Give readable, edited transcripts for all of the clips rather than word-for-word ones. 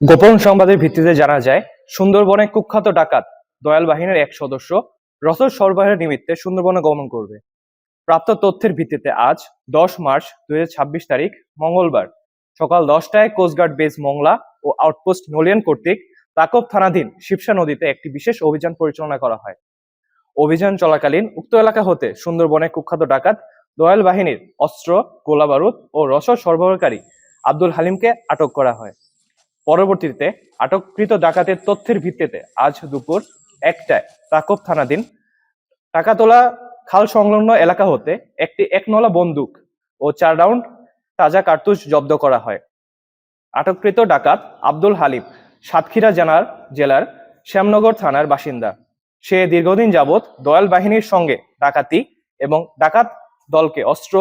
গোপন সংবাদের ভিত্তিতে জানা যায়, সুন্দরবনে কুখ্যাত ডাকাত দয়াল বাহিনীর এক সদস্য রসদ সরবরাহের নিমিত্তে সুন্দরবনে গমন করবে। প্রাপ্ত তথ্যের ভিত্তিতে আজ 10 মার্চ 2026 তারিখ মঙ্গলবার সকাল 10টায় কোস্টগার্ড বেস মংলা ও আউটপোস্ট নলিয়ান কর্তৃক তাকব থানাধীন শিবসা নদীতে একটি বিশেষ অভিযান পরিচালনা করা হয়। অভিযান চলাকালীন উক্ত এলাকা হতে সুন্দরবনে কুখ্যাত ডাকাত দয়াল বাহিনীর অস্ত্র, গোলাবারুদ ও রসদ সরবরাহকারী আব্দুল হালিমকে আটক করা হয়। পরবর্তীতে আটককৃত ডাকাতের তথ্যের ভিত্তিতে আজ দুপুর 1টায় তাকব থানাধীন টাকাতলা খাল সংলগ্ন এলাকা হতে একটি 1 নলা বন্দুক ও 4 রাউন্ড তাজা কার্তুজ জব্দ করা হয়। আটককৃত ডাকাত আব্দুল হালিম সাতক্ষীরা জেলার শ্যামনগর থানার বাসিন্দা। সে দীর্ঘদিন যাবৎ দয়াল বাহিনীর সঙ্গে ডাকাতি এবং ডাকাত দলকে অস্ত্র,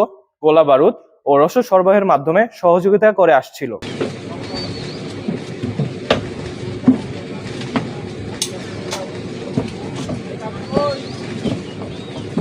গোলাবারুদ ও রসদ সরবরাহের মাধ্যমে সহযোগিতা করে আসছিল।